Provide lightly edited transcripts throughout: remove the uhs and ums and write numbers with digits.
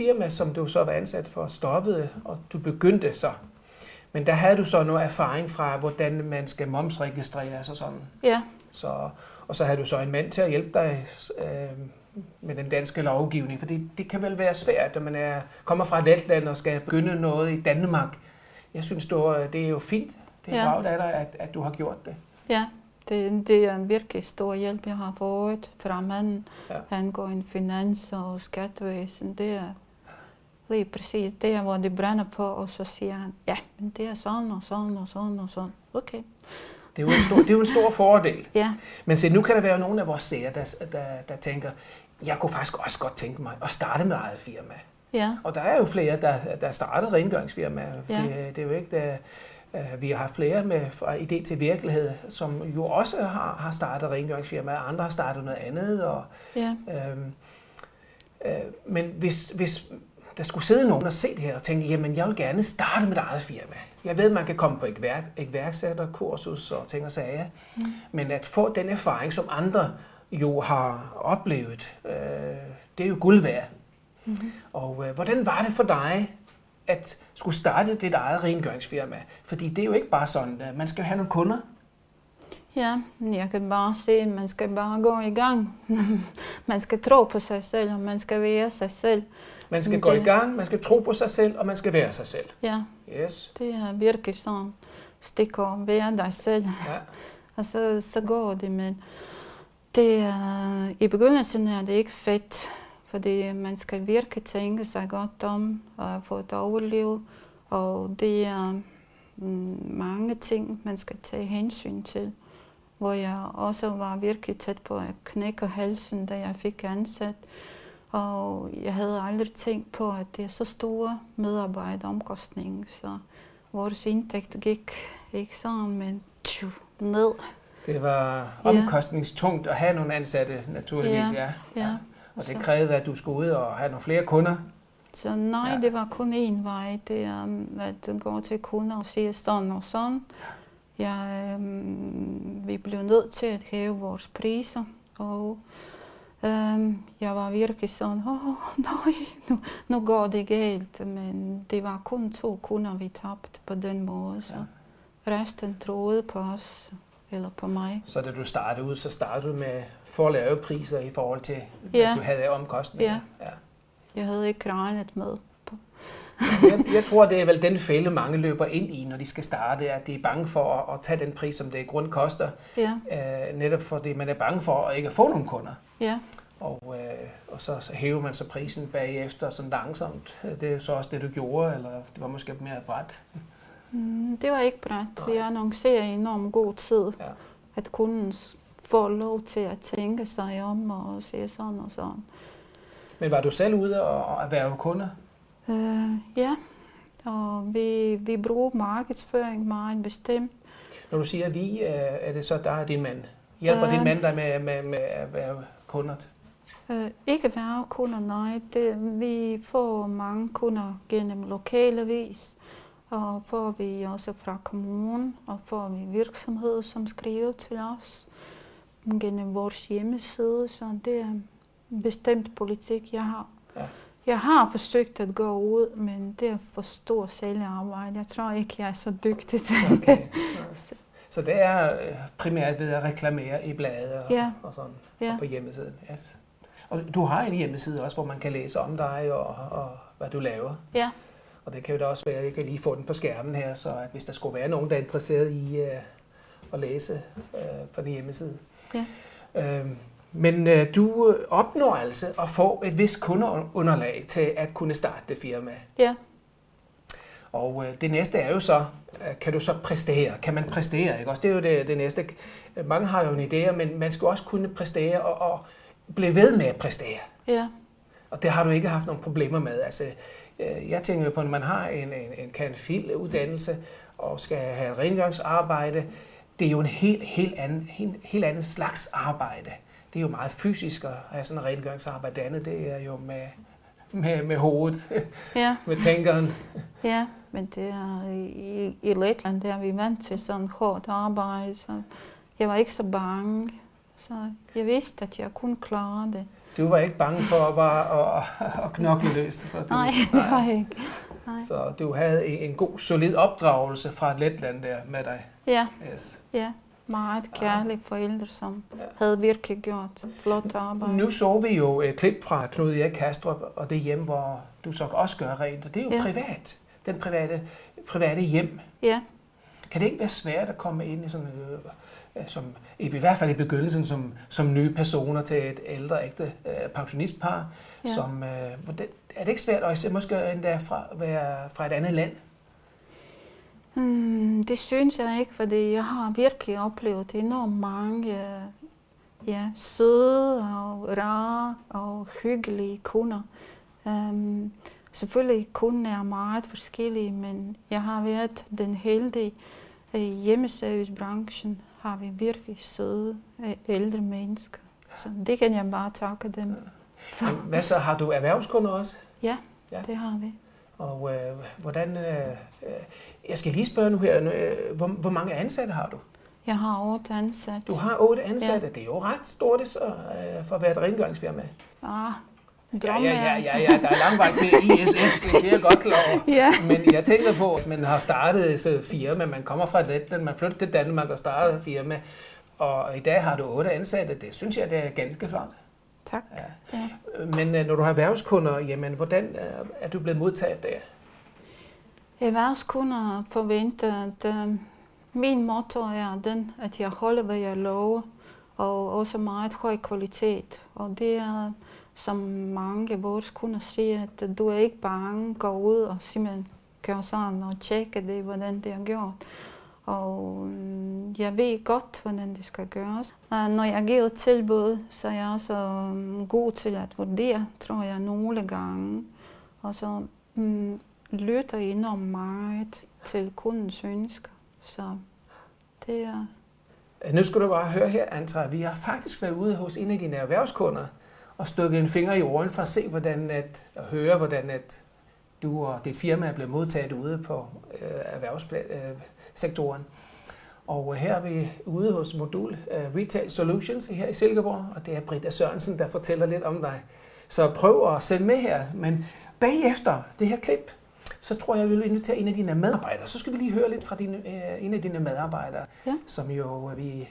firma, som du så var ansat for, stoppede, og du begyndte så. Men der havde du så noget erfaring fra, hvordan man skal momsregistreres og sådan. Ja. Og så havde du så en mand til at hjælpe dig med den danske lovgivning, for det kan vel være svært, når man kommer fra Letland og skal begynde noget i Danmark. Jeg synes, det er jo fint. Det er bra af dig, at du har gjort det. Ja, det er en virkelig stor hjælp, jeg har fået fra manden. Han går i finans og skattevæsen. Det er lige præcis det, hvor det brænder på, og så siger han, ja, men det er sådan og sådan og sådan og sådan. Okay. Det er jo en stor fordel. Ja. Men se, nu kan der være nogle af vores seere, der tænker, jeg kunne faktisk også godt tænke mig at starte med eget firma. Ja. Og der er jo flere, der starter rengøringsfirmaer. Ja. Det er jo ikke, vi har haft flere med fra idé til virkelighed, som jo også har startet rengøringsfirmaer, andre har startet noget andet. Og, men hvis der skulle sidde nogen og se det her og tænke, jamen jeg vil gerne starte mit eget firma. Jeg ved, man kan komme på et iværksætterkursus og ting og sager, men at få den erfaring, som andre jo har oplevet, det er jo guld værd. Mm-hmm. Og hvordan var det for dig at skulle starte dit eget rengøringsfirma? Fordi det er jo ikke bare sådan, man skal have nogle kunder. Ja, jeg kan bare se, at man skal bare gå i gang. Man skal tro på sig selv, og man skal være sig selv. Man skal gå i gang, man skal tro på sig selv, og man skal være sig selv. Ja, yes. Det er virkelig sådan stikord, være dig selv. Ja. Og så går det, men i begyndelsen er det ikke fedt, fordi man skal virkelig tænke sig godt om at få et overliv, og det er mange ting, man skal tage hensyn til. Hvor jeg også var virkelig tæt på at knække halsen, da jeg fik ansat. Og jeg havde aldrig tænkt på, at det er så store medarbejderomkostninger, så vores indtægt gik ikke sådan, men ned. Det var omkostningstungt at have nogle ansatte, naturligvis, ja. Og det krævede, at du skulle ud og have nogle flere kunder. Så nej, det var kun én vej, det er at gå til kunder og sige sådan og sådan. Vi blev nødt til at hæve vores priser, og jeg var virkelig sådan, nej, nu går det galt, men det var kun 2 kunder, vi tabte på den måde, så resten troede på os, eller på mig. Så da du startede ud, så startede du med for lave priser i forhold til, hvad du havde af omkostninger? Ja. Jeg havde ikke regnet med på. Jeg tror, det er vel den fælde, mange løber ind i, når de skal starte, at de er bange for at tage den pris, som det i grund koster. Ja. Netop fordi man er bange for at ikke få nogen kunder. Ja. Og så hæver man så prisen bagefter sådan langsomt. Det er så også det, du gjorde, eller det var måske mere bræt? Det var ikke bræt. Vi annoncerer i enormt god tid, at kunden får lov til at tænke sig om og sige sådan og sådan. Men var du selv ude og erhverve kunder? Ja, og vi bruger markedsføring meget bestemt. Når du siger vi, er det så dig og din mand? Hjælper din mand dig med at erhverve kunder? Ikke erhverve kunder, nej. Vi får mange kunder gennem lokalavis, og får vi også fra kommunen, og får vi virksomheder, som skriver til os gennem vores hjemmeside, så det er en bestemt politik, jeg har. Ja. Jeg har forsøgt at gå ud, men det er for stor sælgearbejde. Jeg tror ikke, jeg er så dygtig til det. Okay. Så det er primært ved at reklamere i blade og sådan, og på hjemmesiden. Yes. Og du har en hjemmeside også, hvor man kan læse om dig og hvad du laver. Ja. Og det kan jo da også være, at jeg kan lige få den på skærmen her, så at hvis der skulle være nogen, der er interesseret i at læse på den hjemmeside. Ja. Men du opnår altså at få et vist kundeunderlag til at kunne starte det firma. Ja. Og det næste er jo så, kan du så præstere? Kan man præstere? Ikke? Også det er jo det næste. Mange har jo en idé, men man skal også kunne præstere og blive ved med at præstere. Ja. Og det har du ikke haft nogle problemer med. Altså, jeg tænker jo på, når man har en CAN-FIL-uddannelse og skal have rengøringsarbejde, det er jo en helt anden slags arbejde. Det er jo meget fysisk at have sådan en rengøringsarbejde. Det andet, det er jo med hovedet, med tænkeren. Ja, men det er i Letland, der er vi vant til sådan hårdt arbejde, så jeg var ikke så bange. Så jeg vidste, at jeg kunne klare det. Du var ikke bange for bare at knokle løs? Nej, det var jeg ikke. Nej. Så du havde en god, solid opdragelse fra Letland der med dig? Ja, yes. Ja. Meget kærlige forældre, som havde virkelig gjort flot arbejde. Nu så vi jo et klip fra Knud Erik Kastrup, og det hjem, hvor du så også gør rent, og det er jo privat. Den private hjem. Ja. Kan det ikke være svært at komme ind i sådan i hvert fald i begyndelsen som nye personer til et ældre ægte pensionistpar? Ja. Er det ikke svært at måske endda fra et andet land? Det synes jeg ikke, fordi jeg har virkelig oplevet enormt mange søde og rare og hyggelige kunder. Selvfølgelig kunden er meget forskellige, men jeg har været den heldige. I hjemmeservicebranchen har vi virkelig søde ældre mennesker, så det kan jeg bare takke dem for. Hvad så, har du erhvervskunder også? Ja, det har vi. Og hvordan... Jeg skal lige spørge nu her, hvor mange ansatte har du? Jeg har 8 ansatte. Du har 8 ansatte? Ja. Det er jo ret stort for at være et rengøringsfirma. Ja, der er lang vej til ISS, det er jeg godt klar over. Ja. Men jeg tænker på, at man har startet et firma, man kommer fra Letland, man flytter til Danmark og starter et firma, og i dag har du 8 ansatte. Det synes jeg, det er ganske flot. Tak. Ja. Ja. Men når du har erhvervskunder, jamen, hvordan er du blevet modtaget der? Erhvervskunder forventer, at min motto er den, at jeg holder, hvad jeg lover, og også meget høj kvalitet. Og det er, som mange af vores kunder siger, at du er ikke bange, gå ud og simpelthen gøre sådan og tjekke det, hvordan det er gjort. Og jeg ved godt, hvordan det skal gøres. Når jeg giver et tilbud, så er jeg også god til at vurdere, tror jeg, nogle gange. Og så lytter enormt meget til kundens ønsker. Så det er... Nu skal du bare høre her, Andrea. Vi har faktisk været ude hos en af dine erhvervskunder og stukket en finger i jorden for at se, og høre, hvordan du og dit firma er blevet modtaget ude på erhvervssektoren. Og her er vi ude hos Modul Retail Solutions her i Silkeborg, og det er Britta Sørensen, der fortæller lidt om dig. Så prøv at sende med her, men bagefter det her klip, så tror jeg, vi vil invitere en af dine medarbejdere. Så skal vi lige høre lidt fra en af dine medarbejdere, som jo vi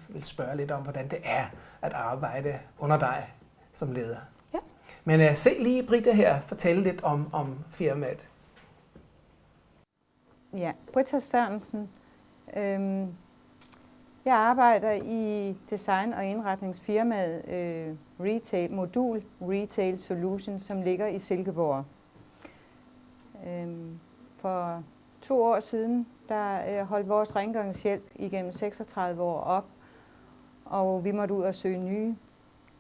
vil spørge lidt om, hvordan det er at arbejde under dig som leder. Ja. Men se lige Britta her fortælle lidt om firmaet. Ja, Britta Sørensen. Jeg arbejder i design- og indretningsfirmaet Modul Retail Solutions, som ligger i Silkeborg. For 2 år siden, der holdt vores rengøringshjælp igennem 36 år op, og vi måtte ud og søge nye.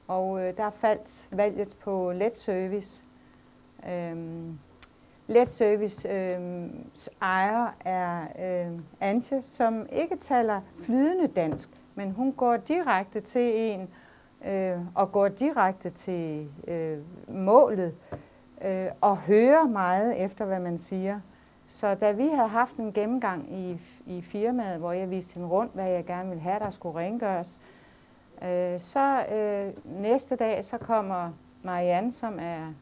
Og der faldt valget på Let Service. Let Service ejer er Antje, som ikke taler flydende dansk, men hun går direkte til en og går direkte til målet og hører meget efter, hvad man siger. Så da vi havde haft en gennemgang i firmaet, hvor jeg viste hende rundt, hvad jeg gerne ville have, der skulle rengøres, så næste dag så kommer Marianne, som er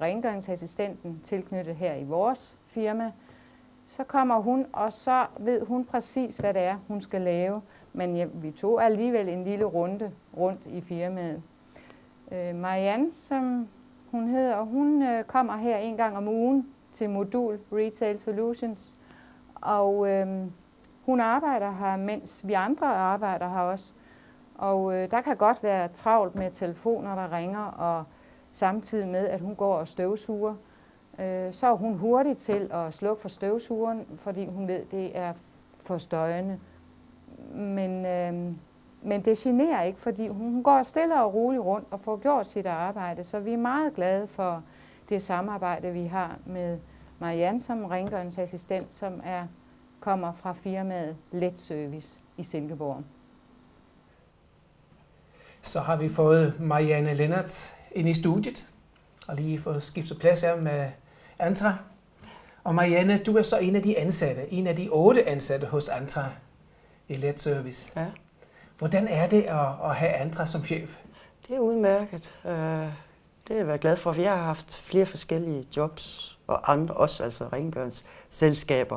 rengøringsassistenten tilknyttet her i vores firma. Så kommer hun, og så ved hun præcis, hvad det er, hun skal lave. Men vi tog alligevel en lille runde rundt i firmaet. Marianne, som hun hedder, hun kommer her 1 gang om ugen til Modul Retail Solutions. Og hun arbejder her, mens vi andre arbejder her også. Og der kan godt være travlt med telefoner, der ringer, og samtidig med, at hun går og støvsuger, så er hun hurtig til at slukke for støvsugeren, fordi hun ved, at det er for støjende. Men det generer ikke, fordi hun går stille og roligt rundt og får gjort sit arbejde. Så vi er meget glade for det samarbejde, vi har med Marianne som rengøringsassistent, som kommer fra firmaet Let Service i Silkeborg. Så har vi fået Marianne Lennart ind i studiet, og lige fået skiftet plads her med Andrea. Og Marianne, du er så en af de ansatte, en af de 8 ansatte hos Andrea i Let Service. Ja. Hvordan er det at have Andrea som chef? Det er udmærket. Det er jeg været glad for, for jeg har haft flere forskellige jobs, og andre også, altså rengøringsselskaber.